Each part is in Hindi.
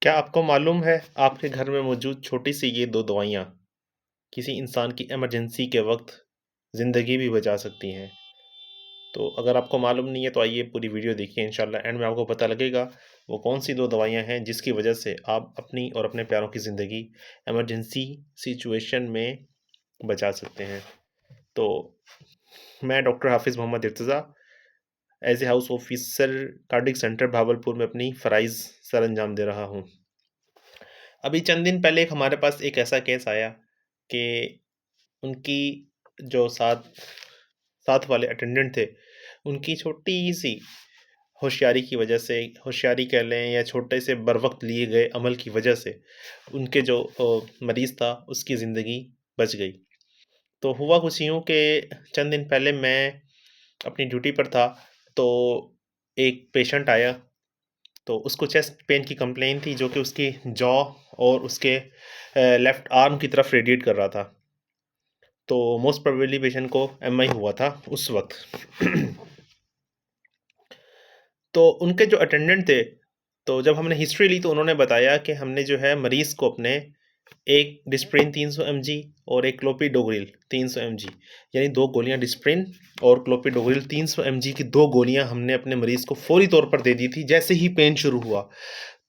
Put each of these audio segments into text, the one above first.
क्या आपको मालूम है आपके घर में मौजूद छोटी-सी ये 2 दवाइयाँ किसी इंसान की इमरजेंसी के वक़्त ज़िंदगी भी बचा सकती हैं? तो अगर आपको मालूम नहीं है तो आइए पूरी वीडियो देखिए इंशाल्लाह एंड में आपको पता लगेगा वो कौन-सी 2 दवाइयाँ हैं जिसकी वज़ह से आप अपनी और अपने प्यारों की ज़िंदगी इमरजेंसी सिचुएशन में बचा सकते हैं। तो मैं doctor Hafiz Mohammad Irtaza as a house officer cardiac centre Bahawalpur में अपनी फ़राइज़ सरअंजाम दे रहा हूँ। अभी चंद दिन पहले हमारे पास एक ऐसा केस आया कि उनकी जो साथ वाले अटेंडेंट थे, उनकी छोटी-सी होशियारी की वजह से होशियारी कह लें या छोटे से बरवक़्त लिए गए अमल की वजह से उनके जो मरीज़ था उसकी ज़िंदगी बच गई। तो हुआ कुछ यूँ कि चंद दिन पहले मैं अपनी ड्यूटी पर था, तो एक पेशेंट आया, तो उसको चेस्ट पेन की कंप्लेन थी जो कि उसकी जॉ और उसके लेफ्ट आर्म की तरफ रेडिएट कर रहा था। तो मोस्ट प्रोबेबली पेशेंट को एमआई हुआ था उस वक़्त। तो उनके जो अटेंडेंट थे, तो जब हमने हिस्ट्री ली तो उन्होंने बताया कि हमने जो है मरीज़ को अपने एक डिस्प्रिन 300 एमजी और एक क्लोपिडोग्रिल 300 एमजी यानी 2 गोलियाँ डिस्प्रिन और क्लोपिडोग्रिल 300 एमजी की 2 गोलियाँ हमने अपने मरीज़ को फ़ौरी तौर पर दे दी थी जैसे ही पेन शुरू हुआ।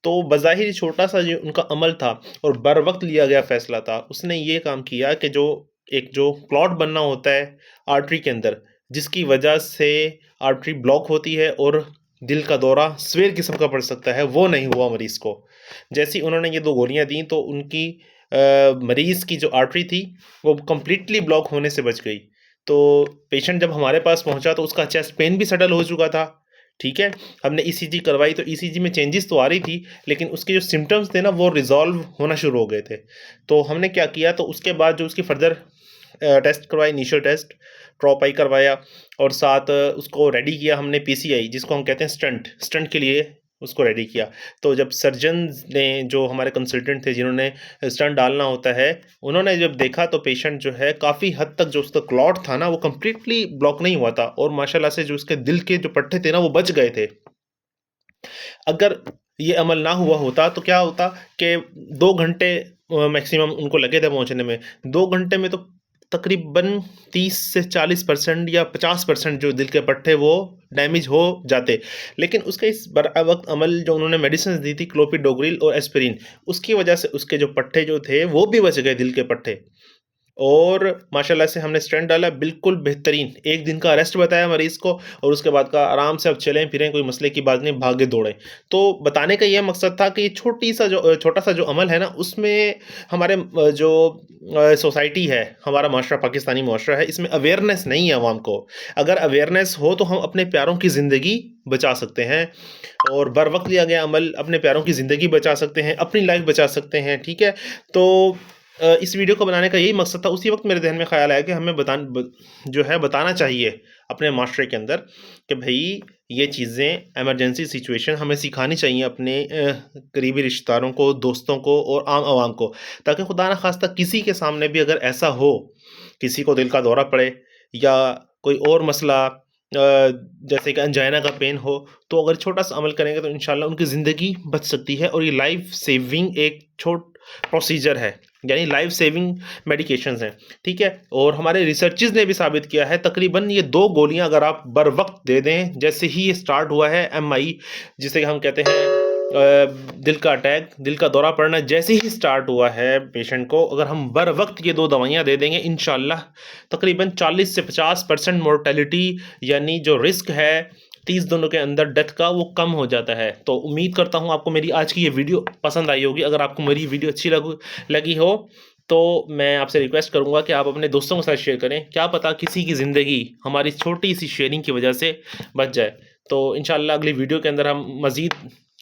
तो बज़ाहिर छोटा-सा जो उनका अमल था और बरवक़्त लिया गया फ़ैसला था, उसने ये काम किया कि जो क्लॉट बनना होता है आर्टरी के अंदर, जिसकी वजह से आर्टरी ब्लॉक होती है और दिल का दौरा सीवियर किस्म का पड़ सकता है, वो नहीं हुआ मरीज़ को। जैसे ही उन्होंने ये 2 गोलियाँ दी तो उनकी मरीज़ की जो आर्टरी थी, वो कंप्लीटली ब्लॉक होने से बच गई। तो पेशेंट जब हमारे पास पहुँचा तो उसका चेस्ट पेन भी सेटल हो चुका था, ठीक है? हमने ईसीजी करवाई तो ईसीजी में चेंजेस तो आ रही थी, लेकिन उसके जो सिम्पटम्स थे ना वो रिज़ॉल्व होना शुरू हो गए थे। तो हमने क्या किया तो उसके बाद जो उसकी फर्दर टेस्ट करवाए इनिशियल टेस्ट, ड्रॉप आई करवाया और साथ उसको रेडी किया हमने पीसीआई जिसको हम कहते हैं स्टंट के लिए उसको रेडी किया। तो जब सर्जन्स ने जो हमारे कंसल्टेंट थे जिन्होंने स्टंट डालना होता है, उन्होंने जब देखा तो पेशेंट जो है काफ़ी हद तक जो उसका क्लॉट था ना वो कंप्लीटली ब्लॉक नहीं हुआ था और माशाल्लाह से जो उसके दिल के जो पट्टे थे ना वो बच गए थे। अगर ये अमल ना हुआ होता तो क्या होता कि 2 घंटे मैक्सिमम उनको लगे थे पहुँचने में। 2 घंटे में तो तकरीबन 30 से 40% या 50% जो दिल के पट्टे वो डैमेज हो जाते। लेकिन उसके इस बरवक़्त अमल जो उन्होंने मेडिसिन्स दी थी क्लोपिडोग्रिल और एस्पिरिन, उसकी वजह से उसके जो पट्टे जो थे वो भी बच गए दिल के पट्टे। और माशाल्लाह से हमने स्टेंट डाला बिल्कुल बेहतरीन, 1 दिन का रेस्ट बताया मरीज़ को और उसके बाद का आराम से अब चलें-फिरें, कोई मसले की बात नहीं, भागे-दौड़ें। तो बताने का ये मकसद था कि छोटा-सा जो अमल है ना, उसमें हमारे जो सोसाइटी है, हमारा माशरा पाकिस्तानी माशरा है, इसमें अवेयरनेस नहीं है अवाम को। अगर अवेयरनेस हो तो हम अपने प्यारों की ज़िंदगी बचा सकते हैं और बरवक़्त लिया गया अमल अपने प्यारों की ज़िंदगी बचा सकते हैं, अपनी लाइफ़ बचा सकते हैं, ठीक है? तो इस वीडियो को बनाने का यही मकसद था। उसी वक़्त मेरे ज़हन में ख़्याल आया कि हमें बताना चाहिए अपने माशरे के अंदर कि भई ये चीज़ें इमरजेंसी सिचुएशन हमें सिखानी चाहिए अपने करीबी रिश्तेदारों को, दोस्तों को और आम आवाम को, ताकि खुदा न ख़ास्ता किसी के सामने भी अगर ऐसा हो, किसी को दिल का दौरा पड़े या कोई और मसला जैसे कि एंजाइना का पेन हो, तो अगर छोटा-सा अमल करेंगे तो इंशाअल्लाह उनकी ज़िंदगी बच सकती है और ये लाइफ़ सेविंग एक प्रोसीजर है, यानी लाइफ़ सेविंग मेडिकेशंस हैं, ठीक है? और हमारे रिसर्चेज़ ने भी साबित किया है तकरीबन ये 2 गोलियाँ अगर आप बरवक़्त दे दें, जैसे ही ये स्टार्ट हुआ है एमआई जिसे हम कहते हैं दिल का अटैक, दिल का दौरा पड़ना जैसे ही स्टार्ट हुआ है पेशेंट को, अगर हम बरवक़्त ये 2 दवाइयाँ दे देंगे इंशाअल्लाह तकरीबन 40 से 50% मोर्टेलिटी यानी जो रिस्क है 30 दिनों के अंदर डेथ का वो कम हो जाता है। तो उम्मीद करता हूँ आपको मेरी आज की ये वीडियो पसंद आई होगी। अगर आपको मेरी वीडियो अच्छी लगी हो तो मैं आपसे रिक्वेस्ट करूँगा कि आप अपने दोस्तों के साथ शेयर करें। क्या पता किसी की ज़िंदगी हमारी छोटी-सी शेयरिंग की वजह से बच जाए। तो इंशाअल्लाह अगली वीडियो के अंदर हम मज़ीद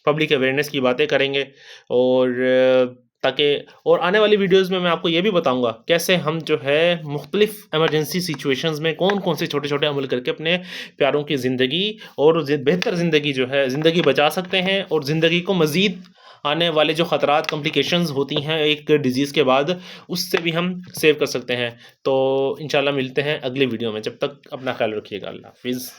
पब्लिक अवेयरनेस की बातें करेंगे और ताकि और आने वाली वीडियोज़ में मैं आपको ये भी बताऊँगा कैसे हम जो है मुख्तलिफ़ इमरजेंसी सिचुएशंस में कौन-कौन से छोटे-छोटे अमल करके अपने प्यारों की ज़िंदगी और बेहतर ज़िंदगी जो है ज़िंदगी बचा सकते हैं और ज़िंदगी को मज़ीद आने वाले जो ख़तरात कॉम्प्लिकेशंस होती हैं एक डिज़ीज़ के बाद, उससे भी हम सेव कर सकते हैं। तो इंशाअल्लाह मिलते हैं अगली वीडियो में, जब तक अपना ख़्याल रखिएगा। अल्लाह हाफ़िज़।